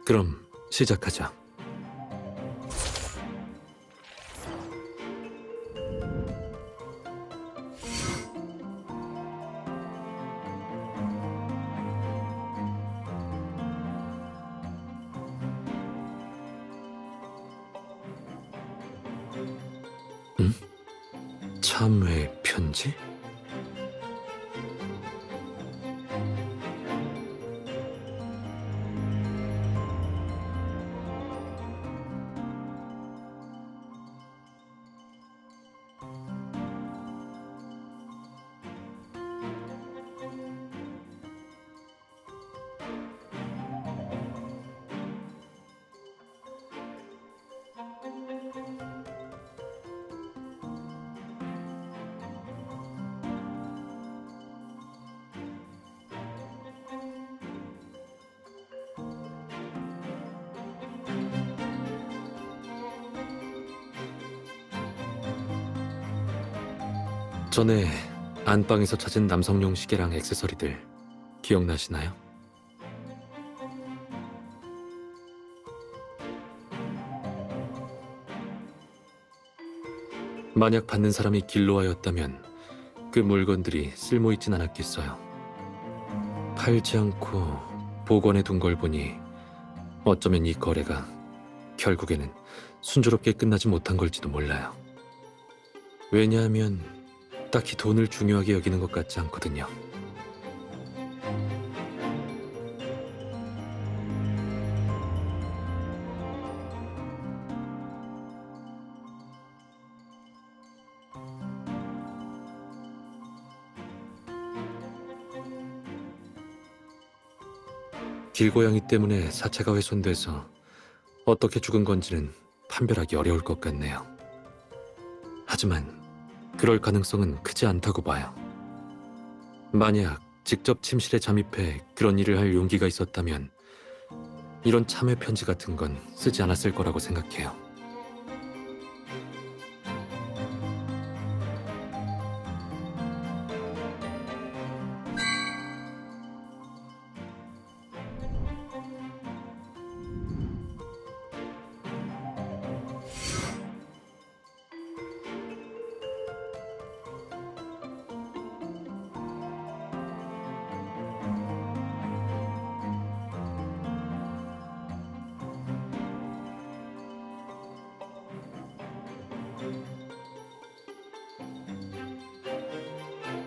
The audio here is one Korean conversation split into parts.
그럼 시작하자. 응? 참회 편지? 전에 안방에서 찾은 남성용 시계랑 액세서리들 기억나시나요? 만약 받는 사람이 길로아였다면 그 물건들이 쓸모있진 않았겠어요. 팔지 않고 보관해 둔 걸 보니 어쩌면 이 거래가 결국에는 순조롭게 끝나지 못한 걸지도 몰라요. 왜냐하면 딱히 돈을 중요하게 여기는 것 같지 않거든요. 길고양이 때문에 사체가 훼손돼서 어떻게 죽은 건지는 판별하기 어려울 것 같네요. 하지만 그럴 가능성은 크지 않다고 봐요. 만약 직접 침실에 잠입해 그런 일을 할 용기가 있었다면 이런 참회 편지 같은 건 쓰지 않았을 거라고 생각해요.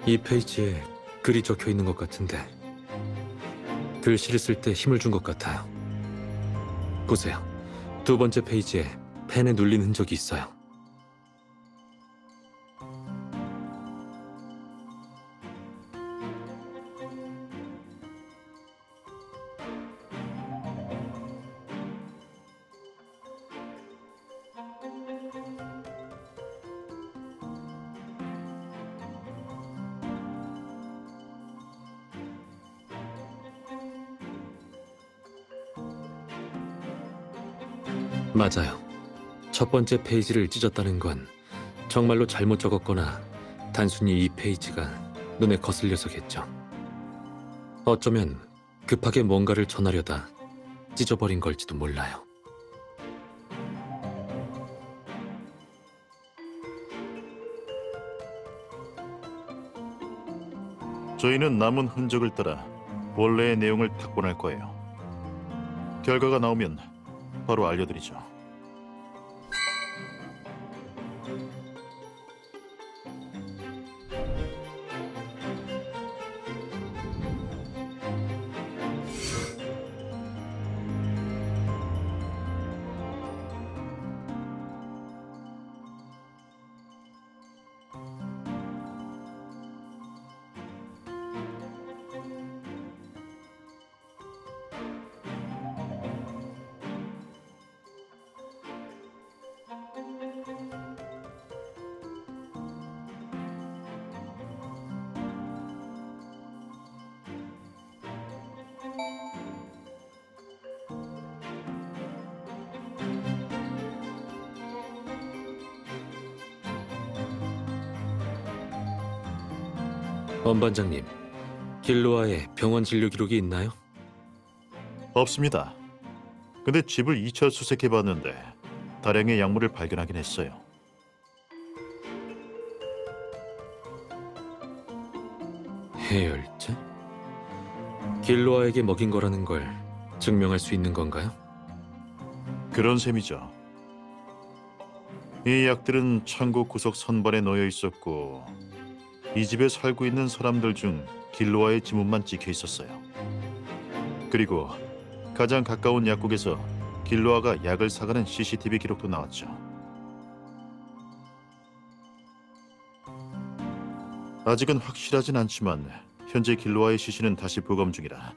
이 페이지에 글이 적혀 있는 것 같은데 글씨를 쓸 때 힘을 준 것 같아요. 보세요. 두 번째 페이지에 펜에 눌린 흔적이 있어요. 맞아요. 첫 번째 페이지를 찢었다는 건 정말로 잘못 적었거나 단순히 이 페이지가 눈에 거슬려서겠죠. 어쩌면 급하게 뭔가를 전하려다 찢어버린 걸지도 몰라요. 저희는 남은 흔적을 따라 원래의 내용을 탁본할 거예요. 결과가 나오면 바로 알려드리죠. 원반장님, 길로아의 병원 진료 기록이 있나요? 없습니다. 근데 집을 2차 수색해봤는데 다량의 약물을 발견하긴 했어요. 해열제? 길로아에게 먹인 거라는 걸 증명할 수 있는 건가요? 그런 셈이죠. 이 약들은 창고 구석 선반에 놓여 있었고 이 집에 살고 있는 사람들 중 길로아의 지문만 찍혀 있었어요. 그리고 가장 가까운 약국에서 길로아가 약을 사가는 CCTV 기록도 나왔죠. 아직은 확실하진 않지만 현재 길로아의 시신은 다시 부검 중이라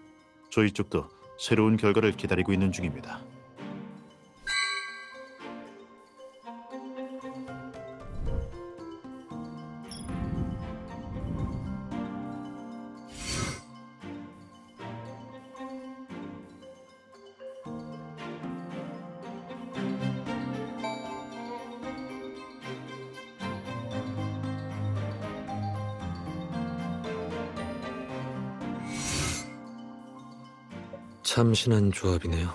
저희 쪽도 새로운 결과를 기다리고 있는 중입니다. 참신한 조합이네요.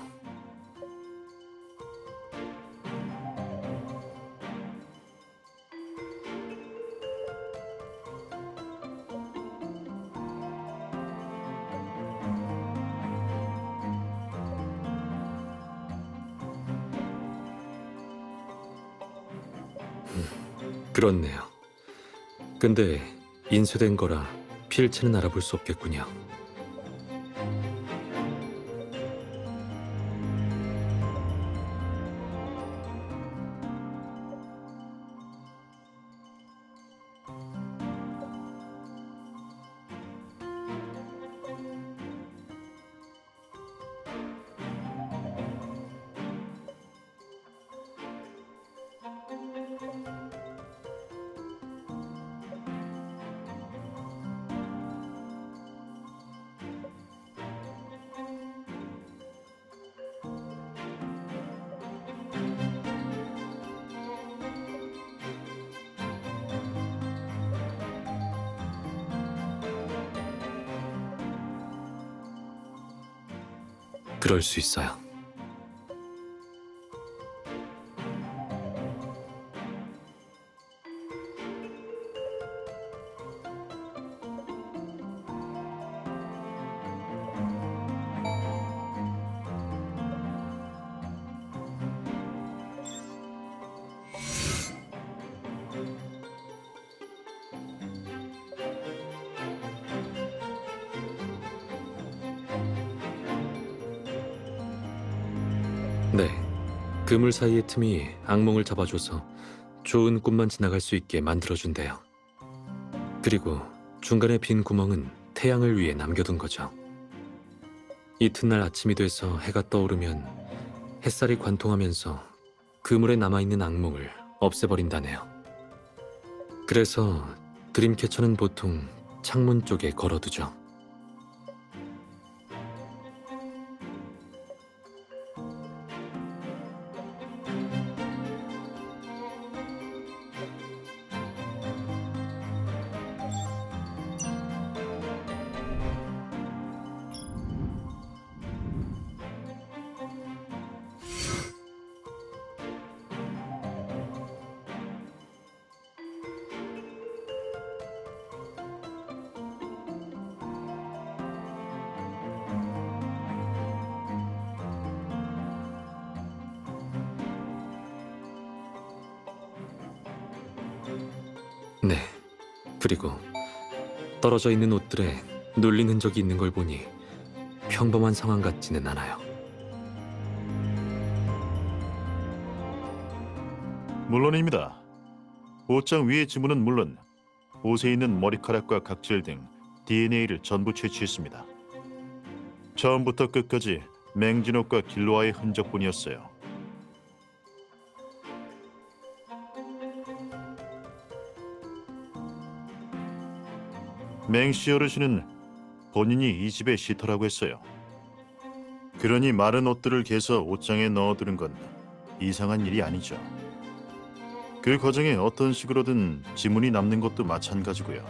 그렇네요. 근데 인쇄된 거라 필체는 알아볼 수 없겠군요. 그럴 수 있어요. 네, 그물 사이의 틈이 악몽을 잡아줘서 좋은 꿈만 지나갈 수 있게 만들어준대요. 그리고 중간에 빈 구멍은 태양을 위해 남겨둔 거죠. 이튿날 아침이 돼서 해가 떠오르면 햇살이 관통하면서 그물에 남아있는 악몽을 없애버린다네요. 그래서 드림캐쳐는 보통 창문 쪽에 걸어두죠. 네, 그리고 떨어져 있는 옷들에 눌린 흔적이 있는 걸 보니 평범한 상황 같지는 않아요. 물론입니다. 옷장 위의 지문은 물론 옷에 있는 머리카락과 각질 등 DNA를 전부 채취했습니다. 처음부터 끝까지 맹진옥과 길로아의 흔적뿐이었어요. 맹씨 어르신은 본인이 이 집의 시터라고 했어요. 그러니 마른 옷들을 개서 옷장에 넣어두는 건 이상한 일이 아니죠. 그 과정에 어떤 식으로든 지문이 남는 것도 마찬가지고요.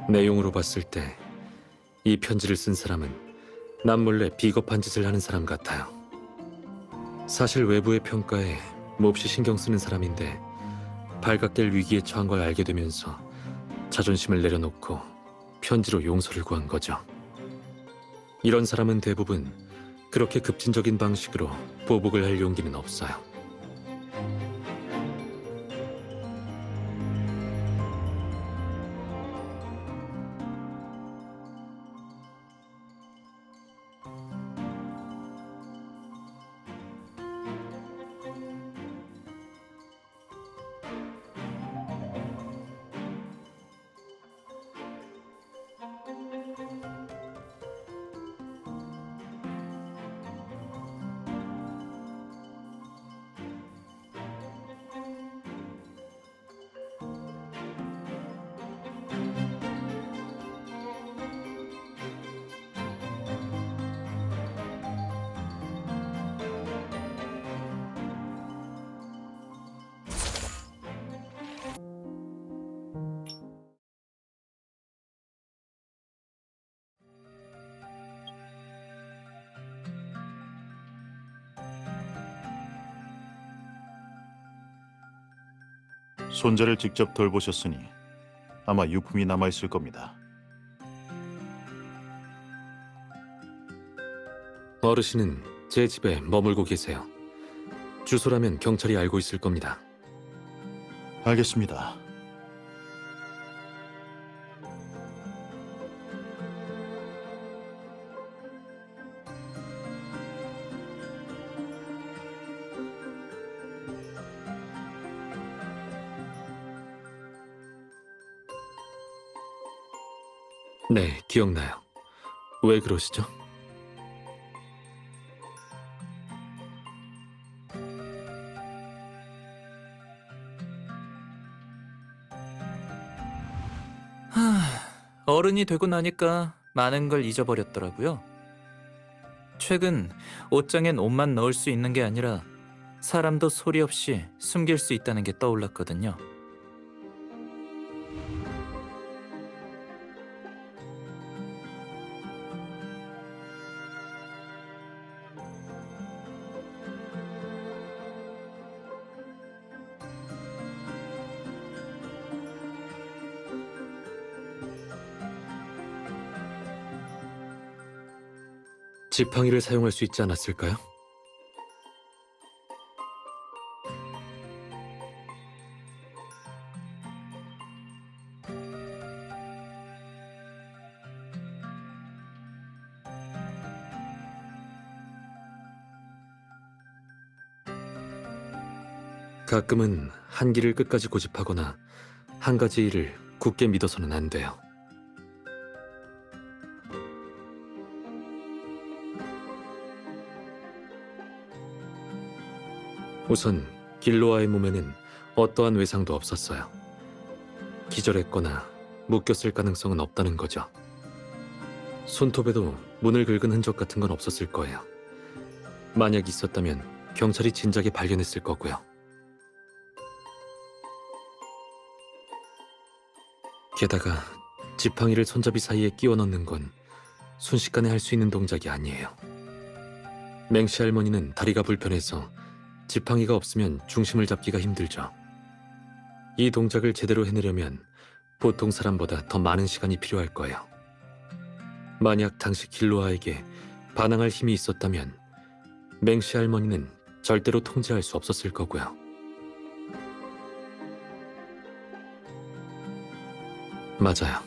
내용으로 봤을 때 이 편지를 쓴 사람은 남몰래 비겁한 짓을 하는 사람 같아요. 사실 외부의 평가에 몹시 신경 쓰는 사람인데 발각될 위기에 처한 걸 알게 되면서 자존심을 내려놓고 편지로 용서를 구한 거죠. 이런 사람은 대부분 그렇게 급진적인 방식으로 보복을 할 용기는 없어요. 손자를 직접 돌보셨으니 아마 유품이 남아있을 겁니다. 어르신은 제 집에 머물고 계세요. 주소라면 경찰이 알고 있을 겁니다. 알겠습니다. 네, 기억나요. 왜 그러시죠? 어른이 되고 나니까 많은 걸 잊어버렸더라고요. 최근 옷장엔 옷만 넣을 수 있는 게 아니라 사람도 소리 없이 숨길 수 있다는 게 떠올랐거든요. 지팡이를 사용할 수 있지 않았을까요? 가끔은 한 길을 끝까지 고집하거나 한 가지 일을 굳게 믿어서는 안 돼요. 우선 길로아의 몸에는 어떠한 외상도 없었어요. 기절했거나 묶였을 가능성은 없다는 거죠. 손톱에도 문을 긁은 흔적 같은 건 없었을 거예요. 만약 있었다면 경찰이 진작에 발견했을 거고요. 게다가 지팡이를 손잡이 사이에 끼워 넣는 건 순식간에 할 수 있는 동작이 아니에요. 맹씨 할머니는 다리가 불편해서 지팡이가 없으면 중심을 잡기가 힘들죠. 이 동작을 제대로 해내려면 보통 사람보다 더 많은 시간이 필요할 거예요. 만약 당시 길로아에게 반항할 힘이 있었다면 맹씨 할머니는 절대로 통제할 수 없었을 거고요. 맞아요.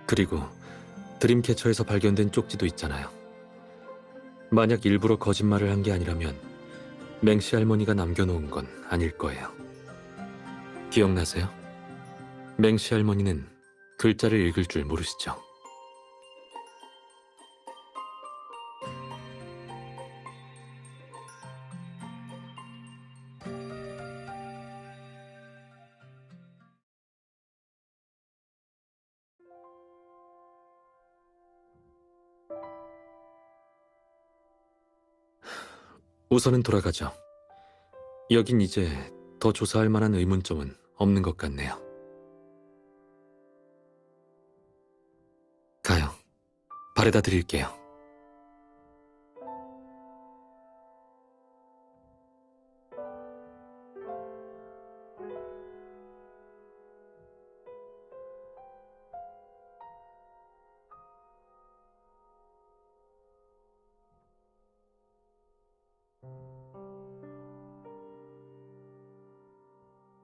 그리고 드림캐쳐에서 발견된 쪽지도 있잖아요. 만약 일부러 거짓말을 한 게 아니라면 맹씨 할머니가 남겨놓은 건 아닐 거예요. 기억나세요? 맹씨 할머니는 글자를 읽을 줄 모르시죠? 우선은 돌아가죠. 여긴 이제 더 조사할 만한 의문점은 없는 것 같네요. 바래다 드릴게요.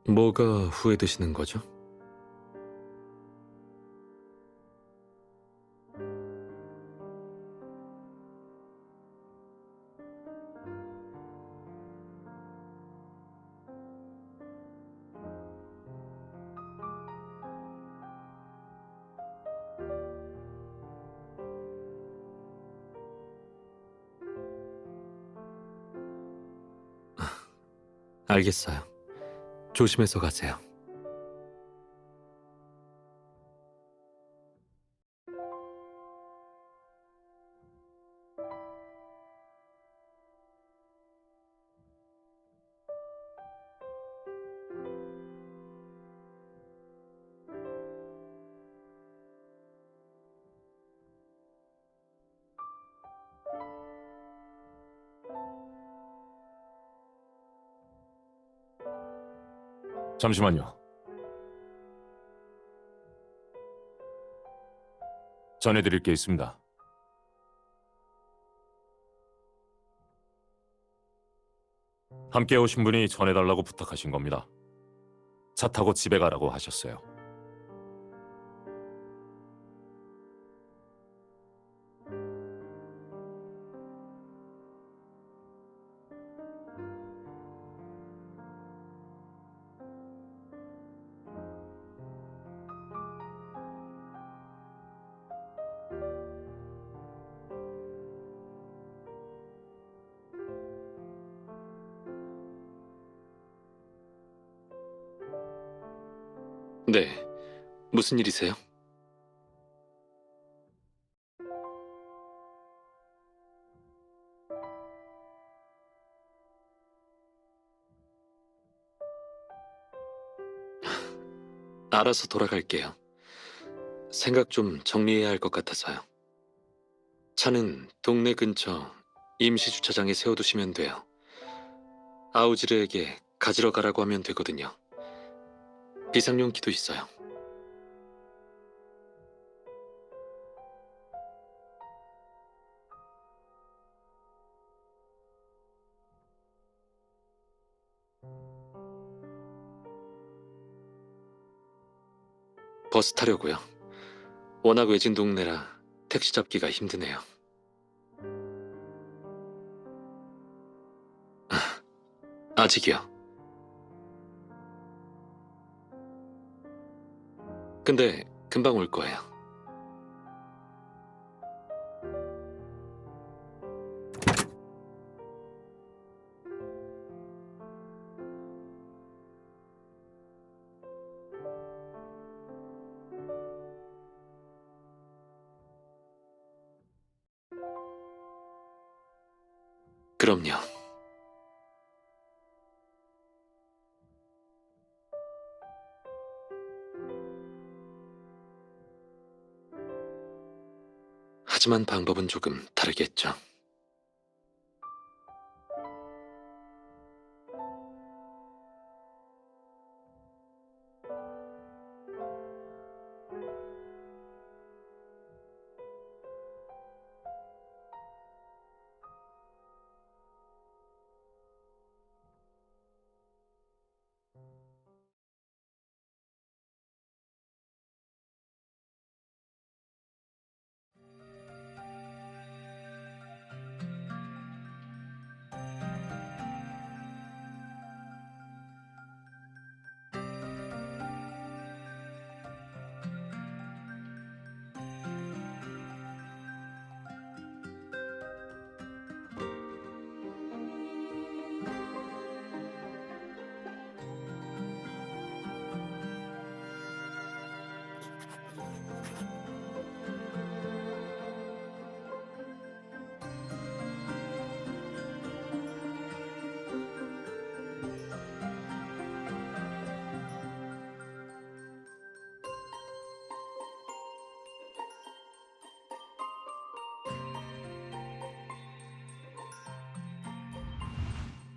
뭐가 후회되시는 거죠? 알겠어요. 조심해서 가세요. 잠시만요. 전해드릴 게 있습니다. 함께 오신 분이 전해달라고 부탁하신 겁니다. 차 타고 집에 가라고 하셨어요. 네, 무슨 일이세요? 알아서 돌아갈게요. 생각 좀 정리해야 할 것 같아서요. 차는 동네 근처 임시 주차장에 세워두시면 돼요. 아우지르에게 가지러 가라고 하면 되거든요. 비상용기도 있어요. 버스 타려고요. 워낙 외진 동네라 택시 잡기가 힘드네요. 아직이요. 근데 금방 올 거예요. 그럼요. 하지만 방법은 조금 다르겠죠.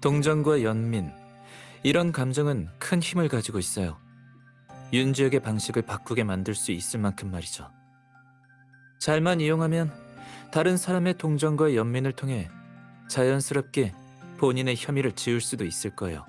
동정과 연민, 이런 감정은 큰 힘을 가지고 있어요. 윤지혁의 방식을 바꾸게 만들 수 있을 만큼 말이죠. 잘만 이용하면 다른 사람의 동정과 연민을 통해 자연스럽게 본인의 혐의를 지울 수도 있을 거예요.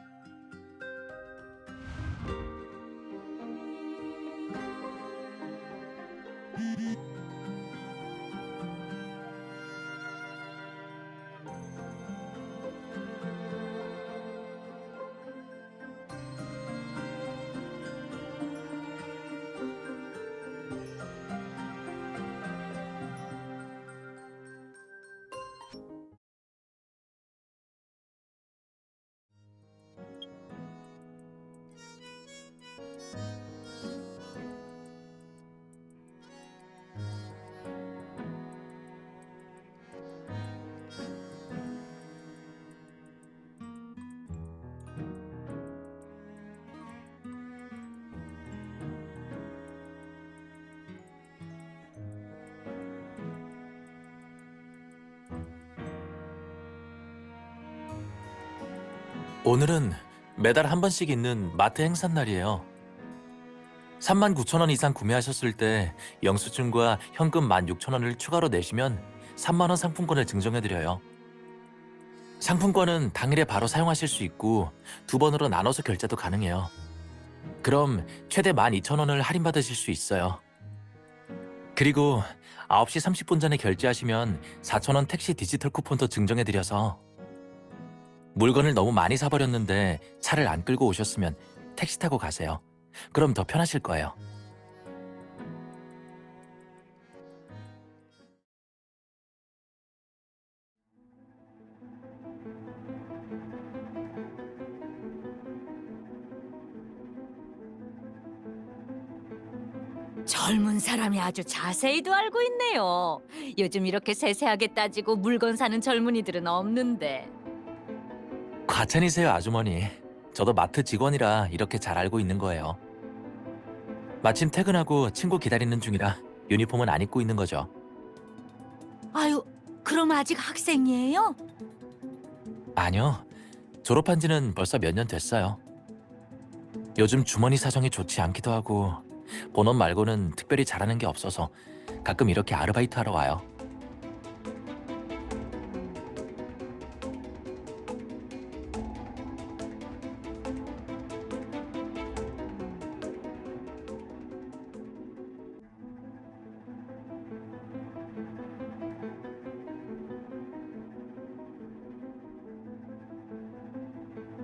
오늘은 매달 한 번씩 있는 마트 행사날이에요. 39,000원 이상 구매하셨을 때 영수증과 현금 16,000원을 추가로 내시면 3만 원 상품권을 증정해드려요. 상품권은 당일에 바로 사용하실 수 있고 2번으로 나눠서 결제도 가능해요. 그럼 최대 12,000원을 할인받으실 수 있어요. 그리고 9시 30분 전에 결제하시면 4,000원 택시 디지털 쿠폰도 증정해드려서 물건을 너무 많이 사버렸는데 차를 안 끌고 오셨으면 택시 타고 가세요. 그럼 더 편하실 거예요. 젊은 사람이 아주 자세히도 알고 있네요. 요즘 이렇게 세세하게 따지고 물건 사는 젊은이들은 없는데. 과찬이세요, 아주머니. 저도 마트 직원이라 이렇게 잘 알고 있는 거예요. 마침 퇴근하고 친구 기다리는 중이라 유니폼은 안 입고 있는 거죠. 아유, 그럼 아직 학생이에요? 아니요. 졸업한 지는 벌써 몇 년 됐어요. 요즘 주머니 사정이 좋지 않기도 하고 본업 말고는 특별히 잘하는 게 없어서 가끔 이렇게 아르바이트 하러 와요.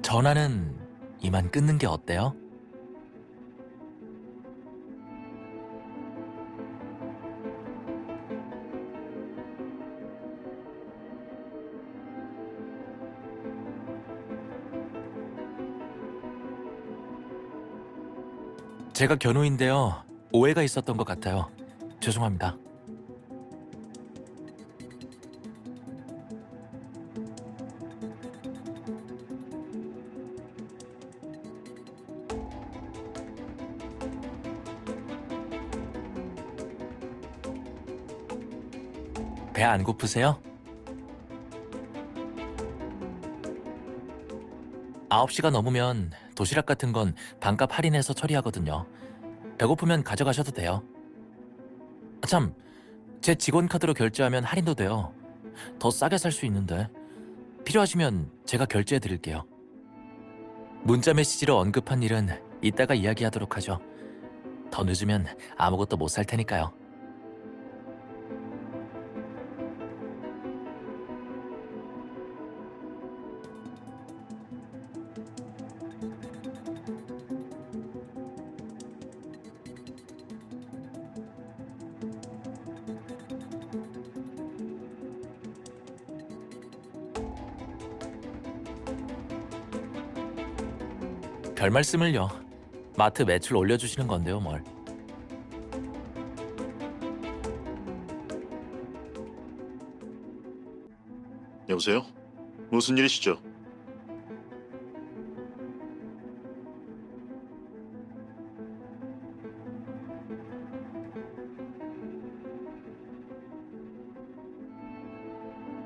전화는 이만 끊는 게 어때요? 제가 견우인데요. 오해가 있었던 것 같아요. 죄송합니다. 배 안 고프세요? 9시가 넘으면 도시락 같은 건 반값 할인해서 처리하거든요. 배고프면 가져가셔도 돼요. 참, 제 직원 카드로 결제하면 할인도 돼요. 더 싸게 살 수 있는데 필요하시면 제가 결제해 드릴게요. 문자 메시지로 언급한 일은 이따가 이야기하도록 하죠. 더 늦으면 아무것도 못 살 테니까요. 별 말씀을요. 마트 매출 올려주시는 건데요, 뭘. 여보세요? 무슨 일이시죠?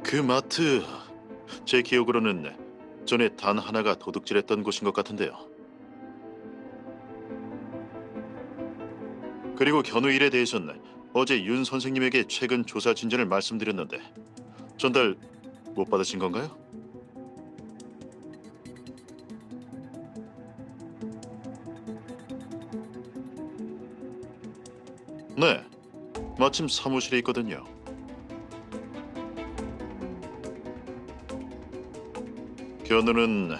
그 마트, 제 기억으로는 전에 단 하나가 도둑질했던 곳인 것 같은데요. 그리고 견우 일에 대해서는 어제 윤 선생님에게 최근 조사 진전을 말씀드렸는데 전달 못 받으신 건가요? 네, 마침 사무실에 있거든요. 견우는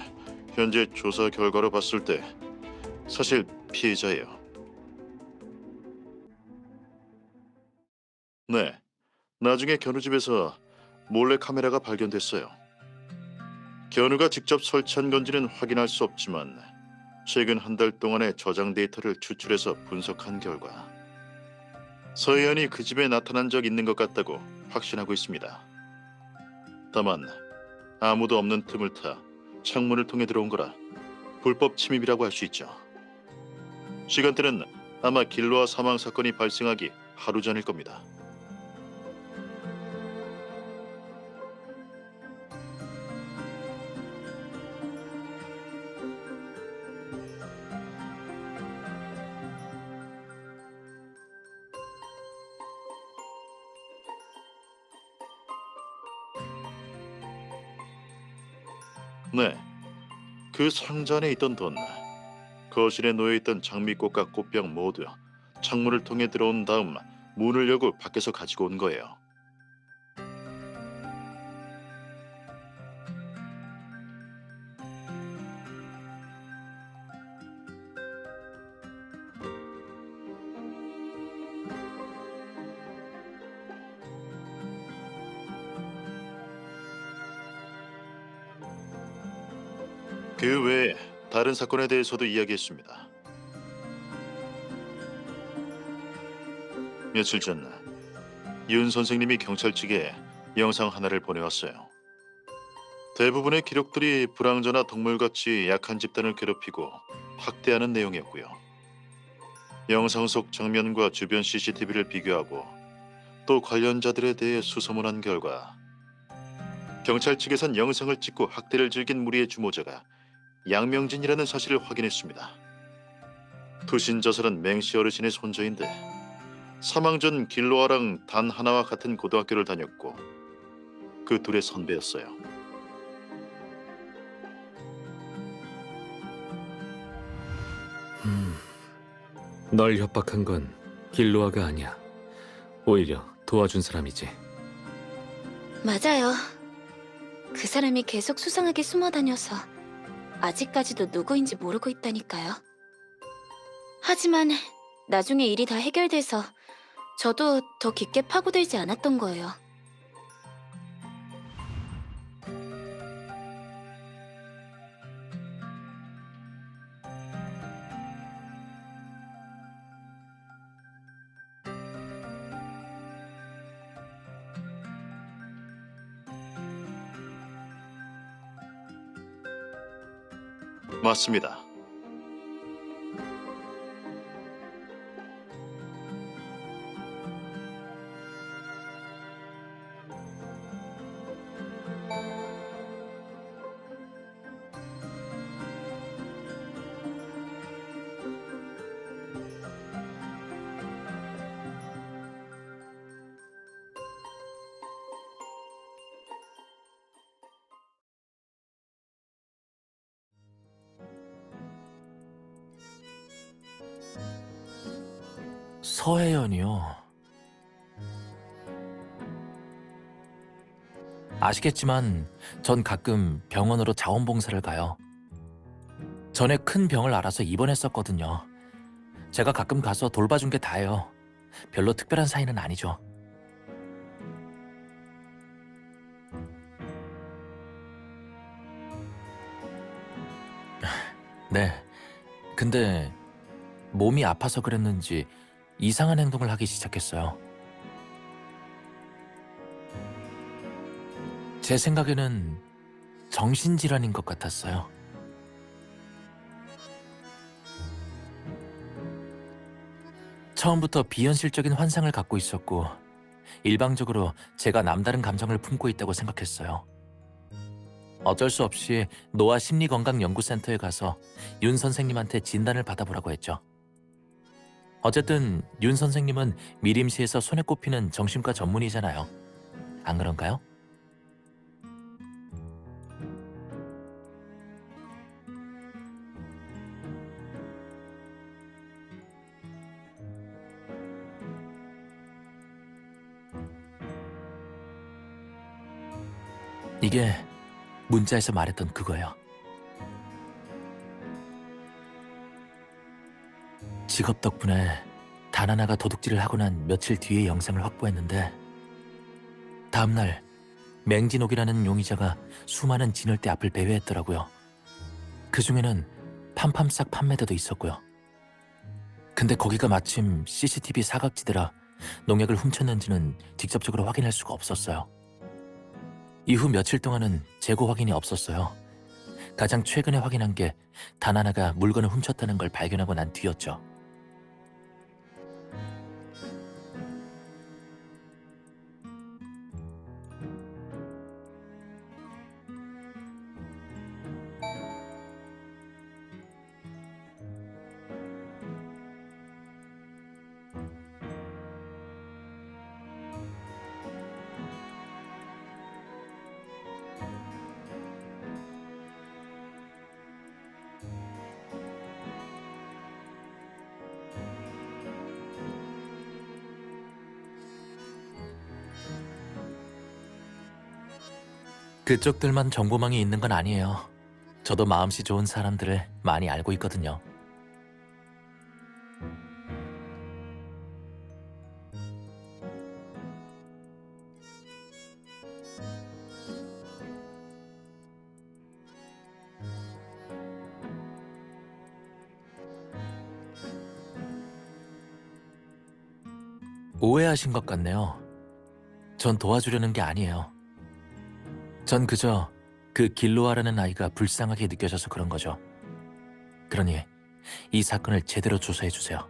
현재 조사 결과로 봤을 때 사실 피해자예요. 네, 나중에 견우 집에서 몰래 카메라가 발견됐어요. 견우가 직접 설치한 건지는 확인할 수 없지만 최근 한 달 동안의 저장 데이터를 추출해서 분석한 결과 서혜연이 그 집에 나타난 적 있는 것 같다고 확신하고 있습니다. 다만 아무도 없는 틈을 타 창문을 통해 들어온 거라 불법 침입이라고 할 수 있죠. 시간대는 아마 길로아 사망 사건이 발생하기 하루 전일 겁니다. 네, 그 상자 안에 있던 돈, 거실에 놓여있던 장미꽃과 꽃병 모두 창문을 통해 들어온 다음 문을 열고 밖에서 가지고 온 거예요. 그 외에 다른 사건에 대해서도 이야기했습니다. 며칠 전 윤 선생님이 경찰 측에 영상 하나를 보내왔어요. 대부분의 기록들이 불황자나 동물같이 약한 집단을 괴롭히고 학대하는 내용이었고요. 영상 속 장면과 주변 CCTV를 비교하고 또 관련자들에 대해 수소문한 결과 경찰 측에선 영상을 찍고 학대를 즐긴 무리의 주모자가 양명진이라는 사실을 확인했습니다. 투신자살은 맹씨 어르신의 손자인데 사망 전 길로아랑 단 하나와 같은 고등학교를 다녔고 그 둘의 선배였어요. 널 협박한 건 길로아가 아니야. 오히려 도와준 사람이지. 맞아요. 그 사람이 계속 수상하게 숨어 다녀서 아직까지도 누구인지 모르고 있다니까요. 하지만 나중에 일이 다 해결돼서 저도 더 깊게 파고들지 않았던 거예요. 맞습니다. 서혜연이요. 아시겠지만 전 가끔 병원으로 자원봉사를 가요. 전에 큰 병을 앓아서 입원했었거든요. 제가 가끔 가서 돌봐준 게 다예요. 별로 특별한 사이는 아니죠. 네. 근데 몸이 아파서 그랬는지 이상한 행동을 하기 시작했어요. 제 생각에는 정신질환인 것 같았어요. 처음부터 비현실적인 환상을 갖고 있었고 일방적으로 제가 남다른 감정을 품고 있다고 생각했어요. 어쩔 수 없이 노아 심리건강연구센터에 가서 윤 선생님한테 진단을 받아보라고 했죠. 어쨌든 윤 선생님은 미림시에서 손에 꼽히는 정신과 전문의잖아요. 안 그런가요? 이게 문자에서 말했던 그거예요. 직업 덕분에 단 하나가 도둑질을 하고 난 며칠 뒤의 영상을 확보했는데 다음날 맹진옥이라는 용의자가 수많은 진열대 앞을 배회했더라고요. 그 중에는 팜팜싹 판매대도 있었고요. 근데 거기가 마침 CCTV 사각지대라 농약을 훔쳤는지는 직접적으로 확인할 수가 없었어요. 이후 며칠 동안은 재고 확인이 없었어요. 가장 최근에 확인한 게 단 하나가 물건을 훔쳤다는 걸 발견하고 난 뒤였죠. 그쪽들만 정보망이 있는 건 아니에요. 저도 마음씨 좋은 사람들을 많이 알고 있거든요. 오해하신 것 같네요. 전 도와주려는 게 아니에요. 전 그저 그 길로아라는 아이가 불쌍하게 느껴져서 그런 거죠. 그러니 이 사건을 제대로 조사해 주세요.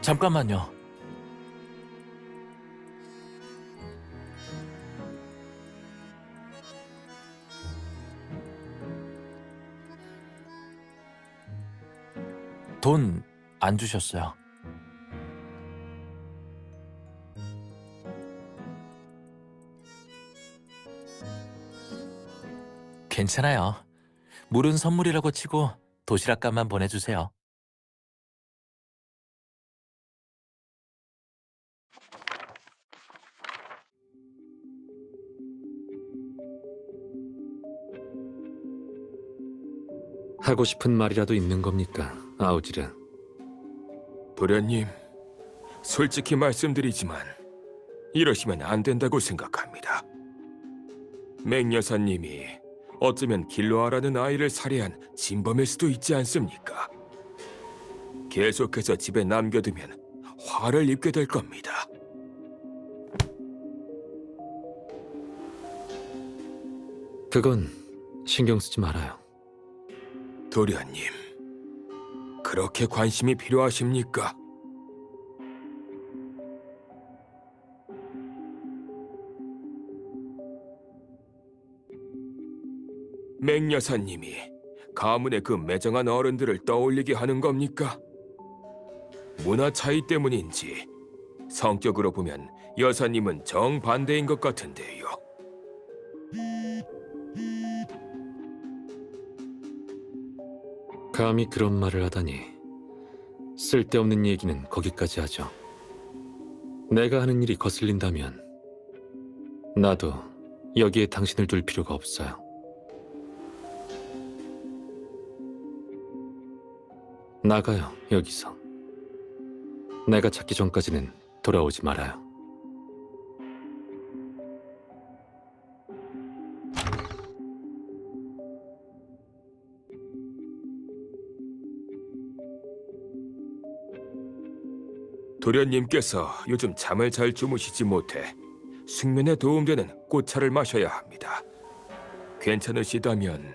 잠깐만요. 돈 안 주셨어요. 괜찮아요. 물은 선물이라고 치고 도시락값만 보내주세요. 하고 싶은 말이라도 있는 겁니까, 아우지르? 도련님, 솔직히 말씀드리지만 이러시면 안 된다고 생각합니다. 맹 여사님이 어쩌면 길로아라는 아이를 살해한 진범일 수도 있지 않습니까? 계속해서 집에 남겨두면 화를 입게 될 겁니다. 그건 신경 쓰지 말아요. 도련님, 그렇게 관심이 필요하십니까? 맹 여사님이 가문의 그 매정한 어른들을 떠올리게 하는 겁니까? 문화 차이 때문인지 성격으로 보면 여사님은 정반대인 것 같은데요. 감히 그런 말을 하다니. 쓸데없는 얘기는 거기까지 하죠. 내가 하는 일이 거슬린다면 나도 여기에 당신을 둘 필요가 없어요. 나가요, 여기서. 내가 찾기 전까지는 돌아오지 말아요. 도련님께서 요즘 잠을 잘 주무시지 못해 숙면에 도움되는 꽃차를 마셔야 합니다. 괜찮으시다면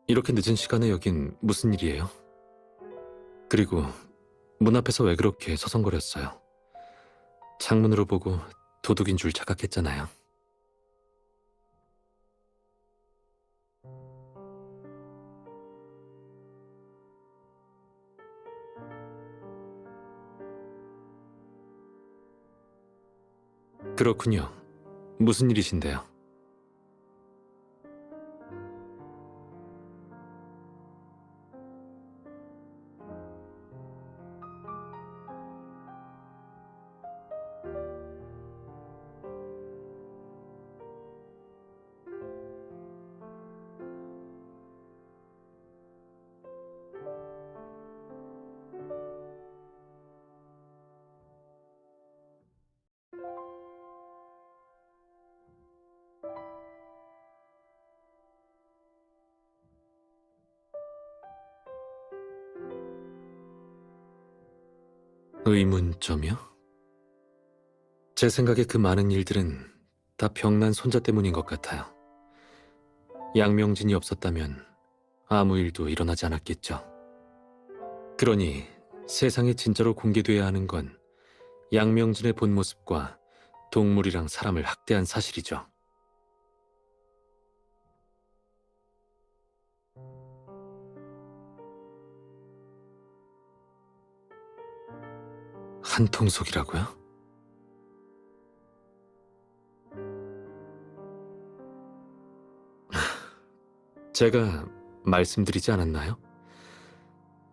이렇게 늦은 시간에 여긴 무슨 일이에요? 그리고 문 앞에서 왜 그렇게 서성거렸어요? 창문으로 보고 도둑인 줄 착각했잖아요. 그렇군요. 무슨 일이신데요? 의문점이요? 제 생각에 그 많은 일들은 다 병난 손자 때문인 것 같아요. 양명진이 없었다면 아무 일도 일어나지 않았겠죠. 그러니 세상에 진짜로 공개돼야 하는 건 양명진의 본 모습과 동물이랑 사람을 학대한 사실이죠. 한통속이라고요? 제가 말씀드리지 않았나요?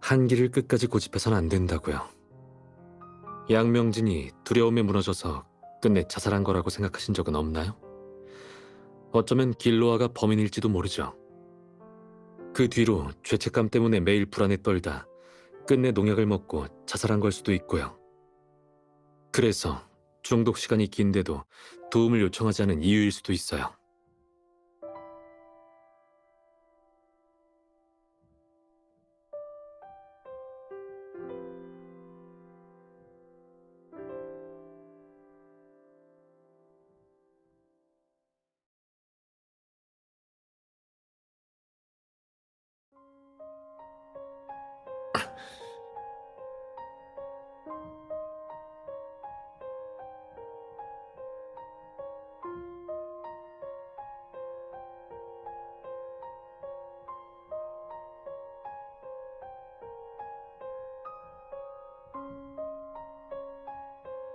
한 길을 끝까지 고집해선 안 된다고요. 양명진이 두려움에 무너져서 끝내 자살한 거라고 생각하신 적은 없나요? 어쩌면 길로아가 범인일지도 모르죠. 그 뒤로 죄책감 때문에 매일 불안에 떨다 끝내 농약을 먹고 자살한 걸 수도 있고요. 그래서 중독 시간이 긴데도 도움을 요청하지 않은 이유일 수도 있어요.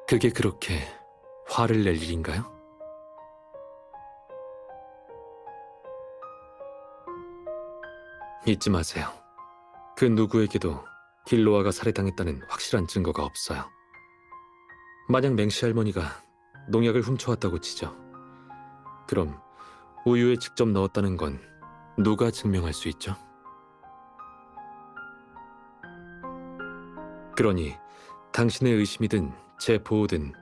그게 그렇게 화를 낼 일인가요? 잊지 마세요. 그 누구에게도 길로아가 살해당했다는 확실한 증거가 없어요. 만약 맹씨 할머니가 농약을 훔쳐왔다고 치죠. 그럼 우유에 직접 넣었다는 건 누가 증명할 수 있죠? 그러니 당신의 의심이든 제 보호든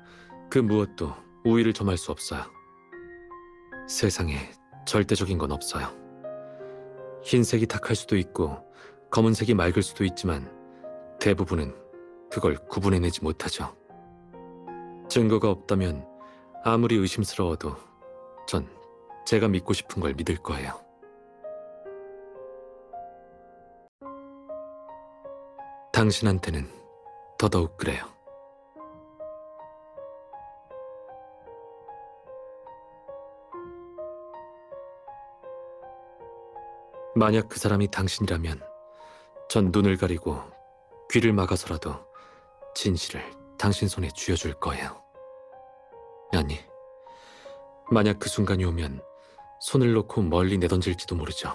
그 무엇도 우위를 점할 수 없어요. 세상에 절대적인 건 없어요. 흰색이 탁할 수도 있고 검은색이 맑을 수도 있지만 대부분은 그걸 구분해내지 못하죠. 증거가 없다면 아무리 의심스러워도 전 제가 믿고 싶은 걸 믿을 거예요. 당신한테는 더더욱 그래요. 만약 그 사람이 당신이라면 전 눈을 가리고 귀를 막아서라도 진실을 당신 손에 쥐어줄 거예요. 아니, 만약 그 순간이 오면 손을 놓고 멀리 내던질지도 모르죠.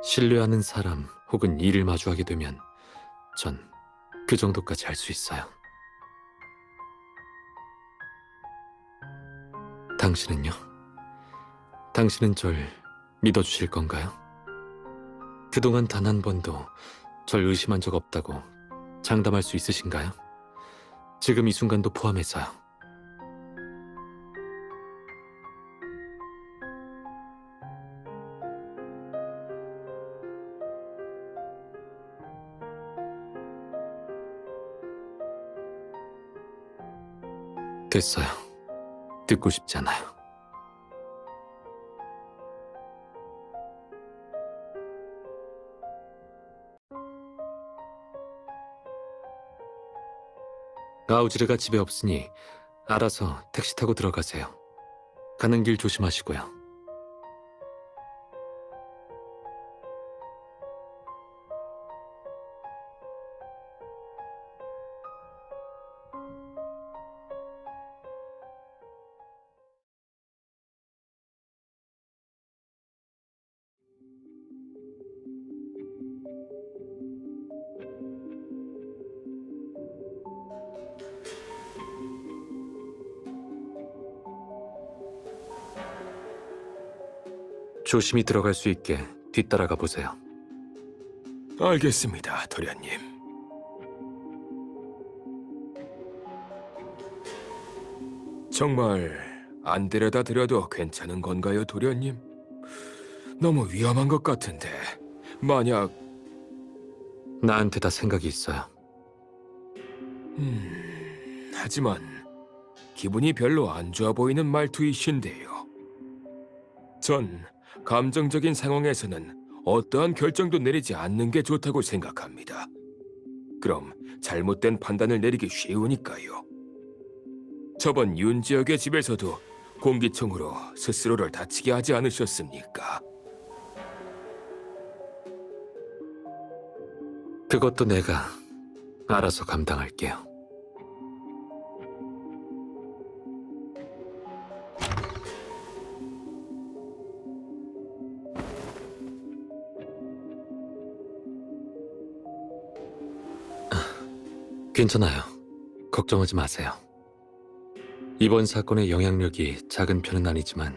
신뢰하는 사람 혹은 일을 마주하게 되면 전 그 정도까지 할 수 있어요. 당신은요? 당신은 절 믿어주실 건가요? 그동안 단 한 번도 절 의심한 적 없다고 장담할 수 있으신가요? 지금 이 순간도 포함해서요. 됐어요. 듣고 싶지 않아요. 아우지르가 집에 없으니 알아서 택시 타고 들어가세요. 가는 길 조심하시고요. 조심히 들어갈 수 있게 뒤따라가 보세요. 알겠습니다, 도련님. 정말 안 데려다 드려도 괜찮은 건가요, 도련님? 너무 위험한 것 같은데 만약 나한테 다 생각이 있어요. 하지만 기분이 별로 안 좋아 보이는 말투이신데요. 전 감정적인 상황에서는 어떠한 결정도 내리지 않는 게 좋다고 생각합니다. 그럼 잘못된 판단을 내리기 쉬우니까요. 저번 윤지역의 집에서도 공기총으로 스스로를 다치게 하지 않으셨습니까? 그것도 내가 알아서 감당할게요. 괜찮아요. 걱정하지 마세요. 이번 사건의 영향력이 작은 편은 아니지만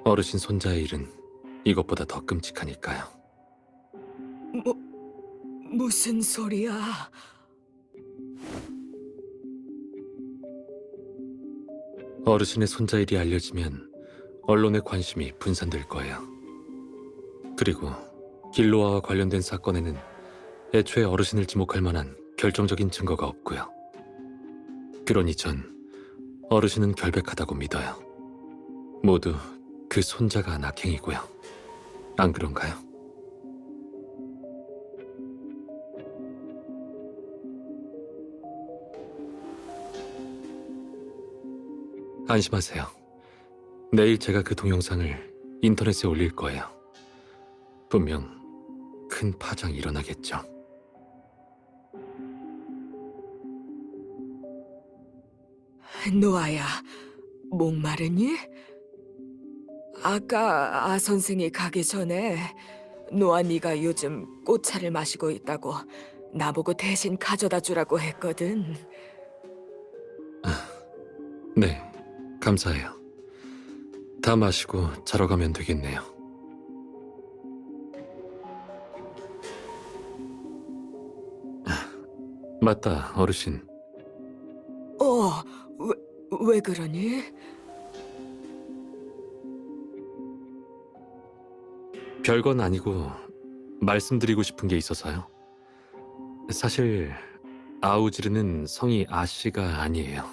어르신 손자의 일은 이것보다 더 끔찍하니까요. 무슨 소리야? 어르신의 손자 일이 알려지면 언론의 관심이 분산될 거예요. 그리고 길로아와 관련된 사건에는 애초에 어르신을 지목할 만한 결정적인 증거가 없고요. 그러니 전 어르신은 결백하다고 믿어요. 모두 그 손자가 한 악행이고요. 안 그런가요? 안심하세요. 내일 제가 그 동영상을 인터넷에 올릴 거예요. 분명 큰 파장이 일어나겠죠. 노아야, 목마르니? 아까 아 선생이 가기 전에 노아 네가 요즘 꽃차를 마시고 있다고 나보고 대신 가져다 주라고 했거든. 네, 감사해요. 다 마시고 자러 가면 되겠네요. 맞다, 어르신. 왜 그러니? 별건 아니고 말씀드리고 싶은 게 있어서요. 사실 아우지르는 성이 아씨가 아니에요.